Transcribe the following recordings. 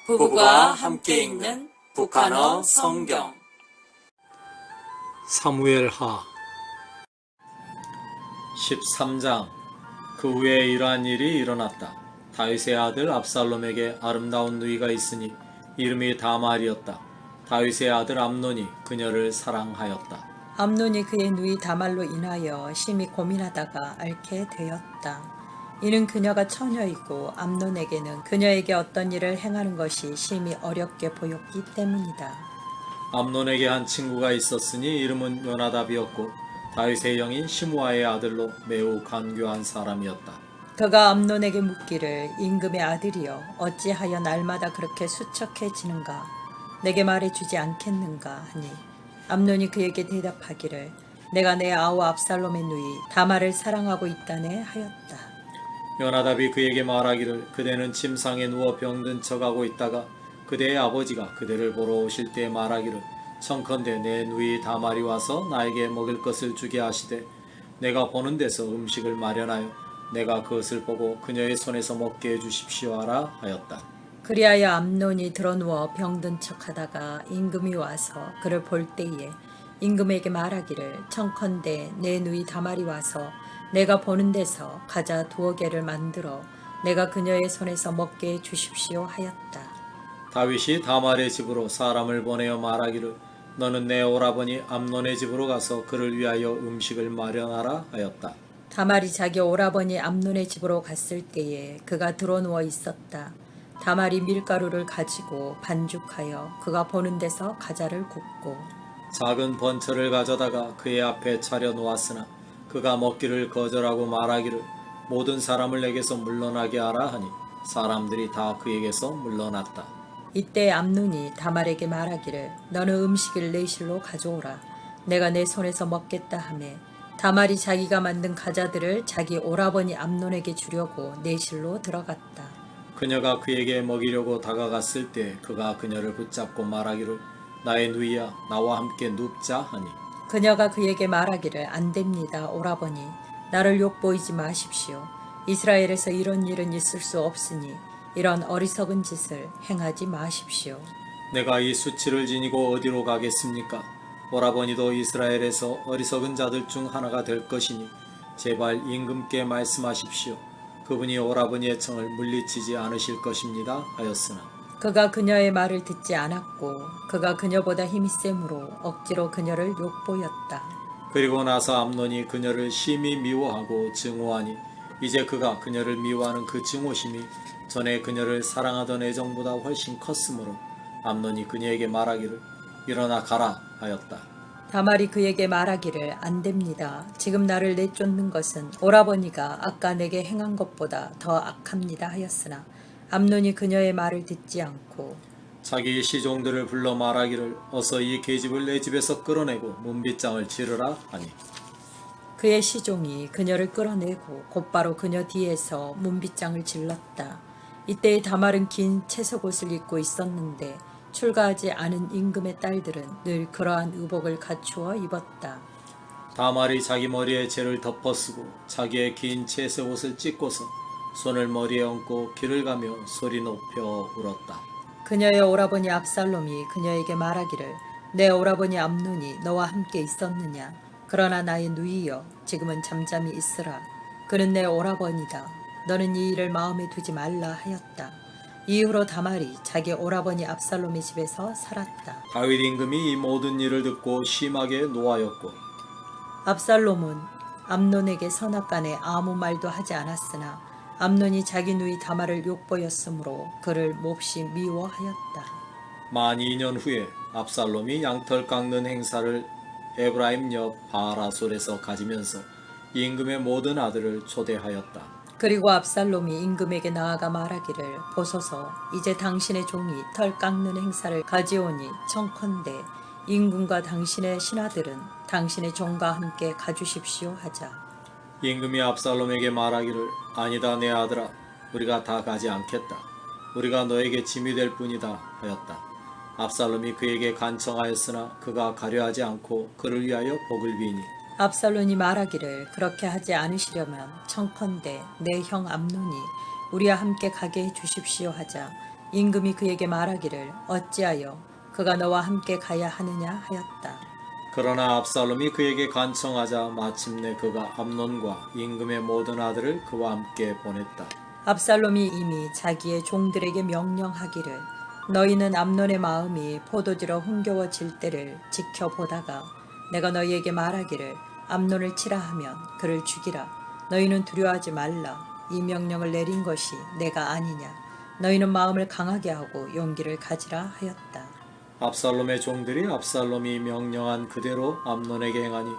부부가 함께 읽는 북한어 성경. 사무엘하 13장. 그 후에 이러한 일이 일어났다. 다윗의 아들 압살롬에게 아름다운 누이가 있으니 이름이 다말이었다. 다윗의 아들 암논이 그녀를 사랑하였다. 암논이 그의 누이 다말로 인하여 심히 고민하다가 앓게 되었다. 이는 그녀가 처녀이고 암논에게는 그녀에게 어떤 일을 행하는 것이 심히 어렵게 보였기 때문이다. 암논에게 한 친구가 있었으니 이름은 요나답이었고 다윗의 영인 시므아의 아들로 매우 간교한 사람이었다. 그가 암논에게 묻기를 임금의 아들이여 어찌하여 날마다 그렇게 수척해지는가 내게 말해주지 않겠는가 하니 암논이 그에게 대답하기를 내가 내 아우 압살롬의 누이 다말을 사랑하고 있다네 하였다. 요나답이 그에게 말하기를 그대는 침상에 누워 병든 척하고 있다가 그대의 아버지가 그대를 보러 오실 때 말하기를 청컨대 내 누이 다말이 와서 나에게 먹을 것을 주게 하시되 내가 보는 데서 음식을 마련하여 내가 그것을 보고 그녀의 손에서 먹게 해주십시오 하라 하였다. 그리하여 암논이 드러누워 병든 척하다가 임금이 와서 그를 볼 때에 임금에게 말하기를 청컨대 내 누이 다말이 와서 내가 보는 데서 가자 2개를 만들어 내가 그녀의 손에서 먹게 해 주십시오 하였다. 다윗이 다말의 집으로 사람을 보내어 말하기를 너는 내 오라버니 암논의 집으로 가서 그를 위하여 음식을 마련하라 하였다. 다말이 자기 오라버니 암논의 집으로 갔을 때에 그가 드러누워 있었다. 다말이 밀가루를 가지고 반죽하여 그가 보는 데서 가자를 굽고 작은 번처를 가져다가 그의 앞에 차려 놓았으나 그가 먹기를 거절하고 말하기를 모든 사람을 내게서 물러나게 하라 하니 사람들이 다 그에게서 물러났다. 이때 암논이 다말에게 말하기를 너는 음식을 내 실로 가져오라. 내가 내 손에서 먹겠다 하매 다말이 자기가 만든 가자들을 자기 오라버니 암논에게 주려고 내 실로 들어갔다. 그녀가 그에게 먹이려고 다가갔을 때 그가 그녀를 붙잡고 말하기를 나의 누이야 나와 함께 눕자 하니 그녀가 그에게 말하기를 안 됩니다 오라버니 나를 욕보이지 마십시오. 이스라엘에서 이런 일은 있을 수 없으니 이런 어리석은 짓을 행하지 마십시오. 내가 이 수치를 지니고 어디로 가겠습니까? 오라버니도 이스라엘에서 어리석은 자들 중 하나가 될 것이니 제발 임금께 말씀하십시오. 그분이 오라버니의 청을 물리치지 않으실 것입니다 하였으나 그가 그녀의 말을 듣지 않았고 그가 그녀보다 힘이 세므로 억지로 그녀를 욕보였다. 그리고 나서 암논이 그녀를 심히 미워하고 증오하니 이제 그가 그녀를 미워하는 그 증오심이 전에 그녀를 사랑하던 애정보다 훨씬 컸으므로 암논이 그녀에게 말하기를 일어나 가라 하였다. 다말이 그에게 말하기를 안 됩니다. 지금 나를 내쫓는 것은 오라버니가 아까 내게 행한 것보다 더 악합니다 하였으나 암논이 그녀의 말을 듣지 않고 자기 시종들을 불러 말하기를 어서 이 계집을 내 집에서 끌어내고 문빗장을 지르라 하니 그의 시종이 그녀를 끌어내고 곧바로 그녀 뒤에서 문빗장을 질렀다. 이때 다말은 긴 채석옷을 입고 있었는데 출가하지 않은 임금의 딸들은 늘 그러한 의복을 갖추어 입었다. 다말이 자기 머리에 재를 덮어쓰고 자기의 긴 채색옷을 찢고서 손을 머리에 얹고 길을 가며 소리 높여 울었다. 그녀의 오라버니 압살롬이 그녀에게 말하기를 내 오라버니 암논이 너와 함께 있었느냐. 그러나 나의 누이여 지금은 잠잠히 있으라. 그는 내 오라버니다. 너는 이 일을 마음에 두지 말라 하였다. 이후로 다말이 자기 오라버니 압살롬의 집에서 살았다. 다윗 임금이 이 모든 일을 듣고 심하게 노하였고 압살롬은 암논에게 선악간에 아무 말도 하지 않았으나 암논이 자기 누이 다말을 욕보였으므로 그를 몹시 미워하였다. 만 2년 후에 압살롬이 양털 깎는 행사를 에브라임 옆 바라솔에서 가지면서 임금의 모든 아들을 초대하였다. 그리고 압살롬이 임금에게 나아가 말하기를 보소서 이제 당신의 종이 털 깎는 행사를 가지오니 청컨대 임금과 당신의 신하들은 당신의 종과 함께 가주십시오 하자. 임금이 압살롬에게 말하기를 아니다 내 아들아 우리가 다 가지 않겠다. 우리가 너에게 짐이 될 뿐이다 하였다. 압살롬이 그에게 간청하였으나 그가 가려 하지 않고 그를 위하여 복을 비니 압살롬이 말하기를 그렇게 하지 않으시려면 청컨대 내 형 암논이 우리와 함께 가게 해 주십시오 하자 임금이 그에게 말하기를 어찌하여 그가 너와 함께 가야 하느냐 하였다. 그러나 압살롬이 그에게 간청하자 마침내 그가 암논과 임금의 모든 아들을 그와 함께 보냈다. 압살롬이 이미 자기의 종들에게 명령하기를 너희는 암논의 마음이 포도주로 흥겨워질 때를 지켜보다가 내가 너희에게 말하기를 암논을 치라 하면 그를 죽이라. 너희는 두려워하지 말라. 이 명령을 내린 것이 내가 아니냐. 너희는 마음을 강하게 하고 용기를 가지라 하였다. 압살롬의 종들이 압살롬이 명령한 그대로 암논에게 행하니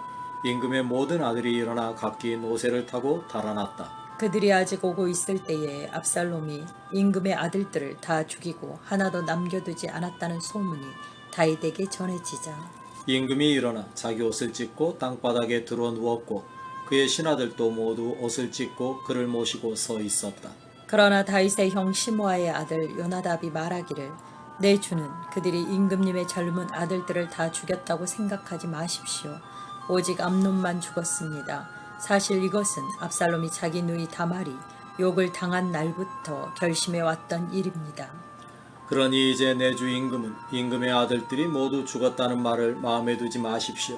임금의 모든 아들이 일어나 각기 노새를 타고 달아났다. 그들이 아직 오고 있을 때에 압살롬이 임금의 아들들을 다 죽이고 하나도 남겨두지 않았다는 소문이 다윗에게 전해지자 임금이 일어나 자기 옷을 찢고 땅바닥에 들어 누웠고 그의 신하들도 모두 옷을 찢고 그를 모시고 서 있었다. 그러나 다윗의 형 시므아의 아들 요나답이 말하기를 내 주는 그들이 임금님의 젊은 아들들을 다 죽였다고 생각하지 마십시오. 오직 암논만 죽었습니다. 사실 이것은 압살롬이 자기 누이 다말이 욕을 당한 날부터 결심해 왔던 일입니다. 그러니 이제 내 주 임금은 임금의 아들들이 모두 죽었다는 말을 마음에 두지 마십시오.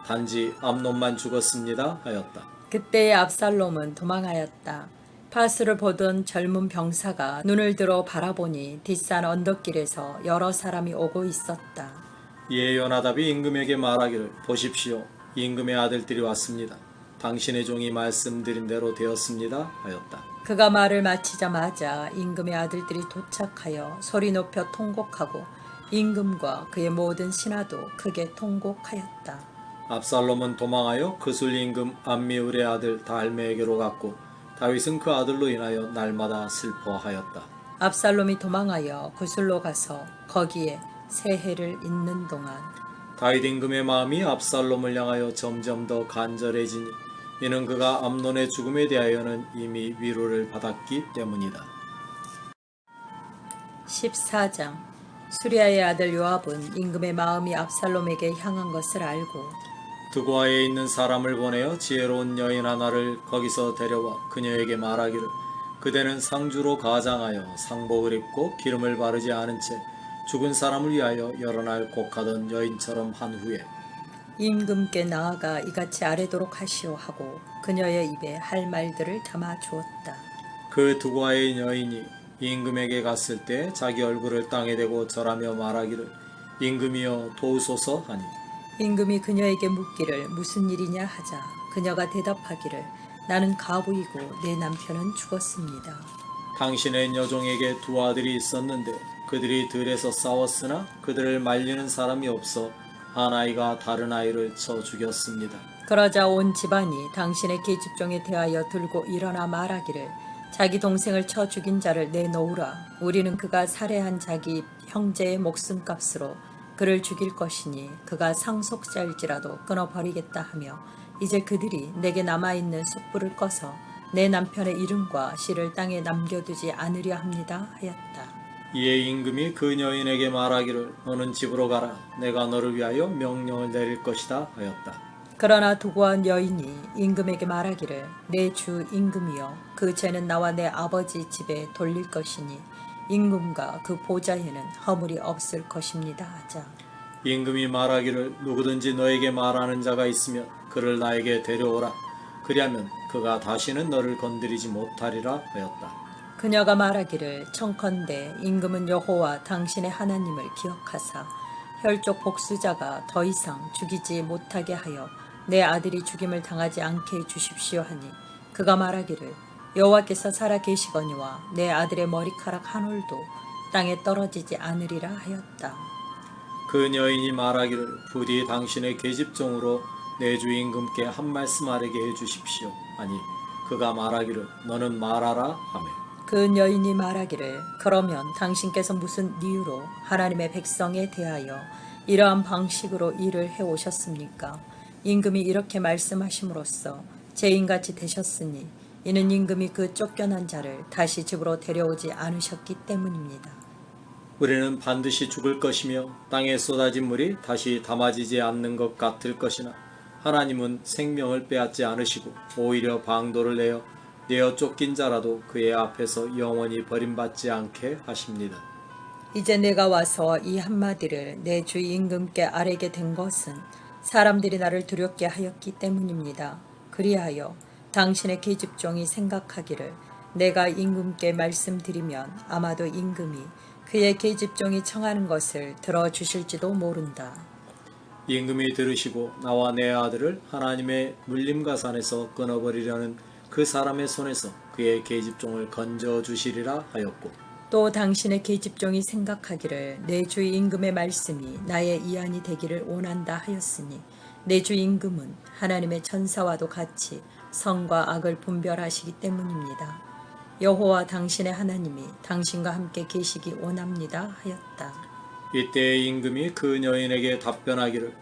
단지 암논만 죽었습니다 하였다. 그때의 압살롬은 도망하였다. 파수를 보던 젊은 병사가 눈을 들어 바라보니 뒷산 언덕길에서 여러 사람이 오고 있었다. 이에 요나답이 임금에게 말하기를 보십시오. 임금의 아들들이 왔습니다. 당신의 종이 말씀드린 대로 되었습니다 하였다. 그가 말을 마치자마자 임금의 아들들이 도착하여 소리 높여 통곡하고 임금과 그의 모든 신하도 크게 통곡하였다. 압살롬은 도망하여 그술 임금 암미울의 아들 달메에게로 갔고 다윗은 그 아들로 인하여 날마다 슬퍼하였다. 압살롬이 도망하여 구술로 가서 거기에 세 해를 있는 동안 다윗 임금의 마음이 압살롬을 향하여 점점 더 간절해지니 이는 그가 암논의 죽음에 대하여는 이미 위로를 받았기 때문이다. 14장 수리아의 아들 요압은 임금의 마음이 압살롬에게 향한 것을 알고 두고아에 있는 사람을 보내어 지혜로운 여인 하나를 거기서 데려와 그녀에게 말하기를 그대는 상주로 가장하여 상복을 입고 기름을 바르지 않은 채 죽은 사람을 위하여 여러 날 곡하던 여인처럼 한 후에 임금께 나아가 이같이 아뢰도록 하시오 하고 그녀의 입에 할 말들을 담아 주었다. 그 두고아의 여인이 임금에게 갔을 때 자기 얼굴을 땅에 대고 절하며 말하기를 임금이여 도우소서 하니 임금이 그녀에게 묻기를 무슨 일이냐 하자 그녀가 대답하기를 나는 가부이고 내 남편은 죽었습니다. 당신의 여종에게 두 아들이 있었는데 그들이 들에서 싸웠으나 그들을 말리는 사람이 없어 한 아이가 다른 아이를 쳐 죽였습니다. 그러자 온 집안이 당신의 계집종에 대하여 들고 일어나 말하기를 자기 동생을 쳐 죽인 자를 내놓으라. 우리는 그가 살해한 자기 형제의 목숨값으로 그를 죽일 것이니 그가 상속자일지라도 끊어버리겠다 하며 이제 그들이 내게 남아있는 숯불을 꺼서 내 남편의 이름과 씨를 땅에 남겨두지 않으려 합니다 하였다. 이에 임금이 그 여인에게 말하기를 너는 집으로 가라. 내가 너를 위하여 명령을 내릴 것이다 하였다. 그러나 두고한 여인이 임금에게 말하기를 내 주 임금이여 그 죄는 나와 내 아버지 집에 돌릴 것이니 임금과 그 보좌에는 허물이 없을 것입니다 하자 임금이 말하기를 누구든지 너에게 말하는 자가 있으면 그를 나에게 데려오라. 그리하면 그가 다시는 너를 건드리지 못하리라 하였다. 그녀가 말하기를 청컨대 임금은 여호와 당신의 하나님을 기억하사 혈족 복수자가 더 이상 죽이지 못하게 하여 내 아들이 죽임을 당하지 않게 해주십시오 하니 그가 말하기를 여호와께서 살아 계시거니와 내 아들의 머리카락 한 올도 땅에 떨어지지 않으리라 하였다. 그 여인이 말하기를 부디 당신의 계집종으로 내 주 임금께 한 말씀 아뢰게 해주십시오. 아니 그가 말하기를 너는 말하라 하며 그 여인이 말하기를 그러면 당신께서 무슨 이유로 하나님의 백성에 대하여 이러한 방식으로 일을 해오셨습니까? 임금이 이렇게 말씀하심으로써 죄인같이 되셨으니 이는 임금이 그 쫓겨난 자를 다시 집으로 데려오지 않으셨기 때문입니다. 우리는 반드시 죽을 것이며 땅에 쏟아진 물이 다시 담아지지 않는 것 같을 것이나 하나님은 생명을 빼앗지 않으시고 오히려 방도를 내어 쫓긴 자라도 그의 앞에서 영원히 버림받지 않게 하십니다. 이제 내가 와서 이 한마디를 내 주 임금께 아뢰게 된 것은 사람들이 나를 두렵게 하였기 때문입니다. 그리하여 당신의 계집종이 생각하기를 내가 임금께 말씀드리면 아마도 임금이 그의 계집종이 청하는 것을 들어주실지도 모른다. 임금이 들으시고 나와 내 아들을 하나님의 물림가산에서 끊어버리려는 그 사람의 손에서 그의 계집종을 건져주시리라 하였고, 또 당신의 계집종이 생각하기를 내 주 임금의 말씀이 나의 이안이 되기를 원한다 하였으니 내 주 임금은 하나님의 천사와도 같이 선과 악을 분별하시기 때문입니다. 여호와 당신의 하나님이 당신과 함께 계시기 원합니다 하였다. 이때 임금이 그 여인에게 답변하기를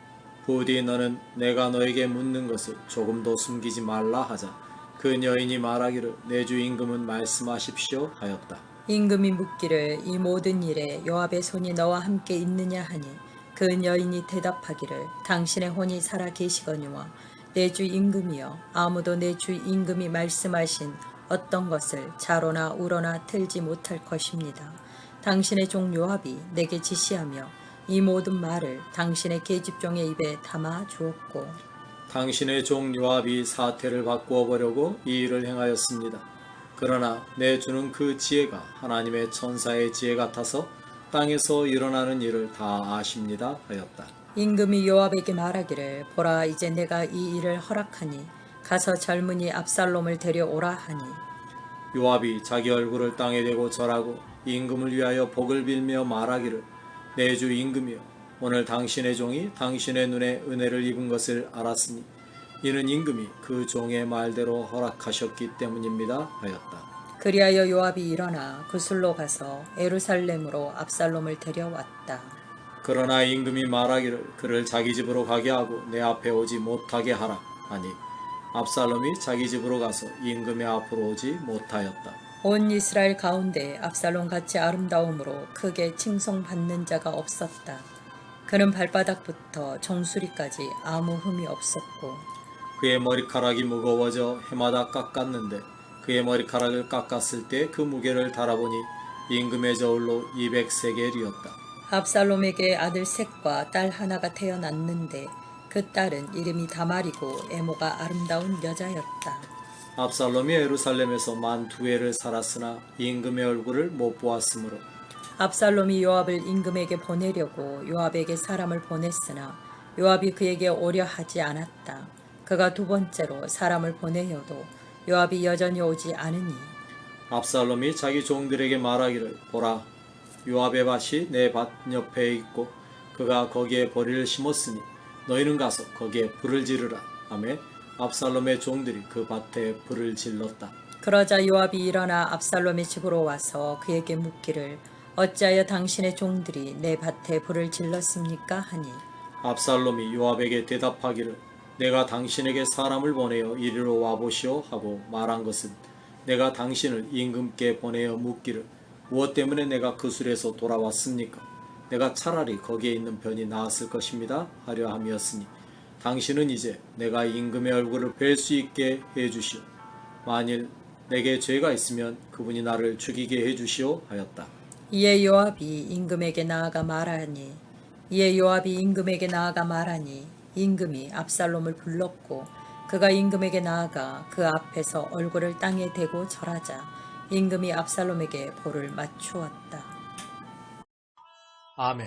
부디 너는 내가 너에게 묻는 것을 조금도 숨기지 말라 하자. 그 여인이 말하기를 내 주 임금은 말씀하십시오 하였다. 임금이 묻기를 이 모든 일에 요압의 손이 너와 함께 있느냐 하니 그 여인이 대답하기를 당신의 혼이 살아 계시거니와 내 주 임금이여 아무도 내 주 임금이 말씀하신 어떤 것을 자로나 우러나 틀지 못할 것입니다. 당신의 종 요압이 내게 지시하며 이 모든 말을 당신의 계집종의 입에 담아 주었고, 당신의 종 요압이 사태를 바꾸어 보려고 이 일을 행하였습니다. 그러나 내 주는 그 지혜가 하나님의 천사의 지혜 같아서 땅에서 일어나는 일을 다 아십니다 하였다. 임금이 요압에게 말하기를 보라 이제 내가 이 일을 허락하니 가서 젊은이 압살롬을 데려오라 하니, 요압이 자기 얼굴을 땅에 대고 절하고 임금을 위하여 복을 빌며 말하기를 내 주 임금이여 오늘 당신의 종이 당신의 눈에 은혜를 입은 것을 알았으니 이는 임금이 그 종의 말대로 허락하셨기 때문입니다 하였다. 그리하여 요압이 일어나 구슬로 가서 예루살렘으로 압살롬을 데려왔다. 그러나 임금이 말하기를 그를 자기 집으로 가게 하고 내 앞에 오지 못하게 하라 하니 압살롬이 자기 집으로 가서 임금의 앞으로 오지 못하였다. 온 이스라엘 가운데 압살롬 같이 아름다움으로 크게 칭송받는 자가 없었다. 그는 발바닥부터 정수리까지 아무 흠이 없었고, 그의 머리카락이 무거워져 해마다 깎았는데 그의 머리카락을 깎았을 때 그 무게를 달아보니 임금의 저울로 200세겔이었다. 압살롬에게 아들 셋과 딸 하나가 태어났는데 그 딸은 이름이 다말이고 애모가 아름다운 여자였다. 압살롬이 예루살렘에서 만 2해를 살았으나 임금의 얼굴을 못 보았으므로 압살롬이 요압을 임금에게 보내려고 요압에게 사람을 보냈으나 요압이 그에게 오려 하지 않았다. 그가 두 번째로 사람을 보내어도 요압이 여전히 오지 않으니 압살롬이 자기 종들에게 말하기를 보라 요압의 밭이 내 밭 옆에 있고 그가 거기에 보리를 심었으니 너희는 가서 거기에 불을 지르라 하매 압살롬의 종들이 그 밭에 불을 질렀다. 그러자 요압이 일어나 압살롬의 집으로 와서 그에게 묻기를 어찌하여 당신의 종들이 내 밭에 불을 질렀습니까 하니, 압살롬이 요압에게 대답하기를 내가 당신에게 사람을 보내어 이리로 와보시오 하고 말한 것은 내가 당신을 임금께 보내어 묻기를 무엇 때문에 내가 그 술에서 돌아왔습니까? 내가 차라리 거기에 있는 편이 나았을 것입니다 하려 함이었으니 당신은 이제 내가 임금의 얼굴을 뵐 수 있게 해주시오. 만일 내게 죄가 있으면 그분이 나를 죽이게 해주시오 하였다. 이에 요압이 임금에게 나아가 말하니 임금이 압살롬을 불렀고 그가 임금에게 나아가 그 앞에서 얼굴을 땅에 대고 절하자 임금이 압살롬에게 볼을 맞추었다. 아멘.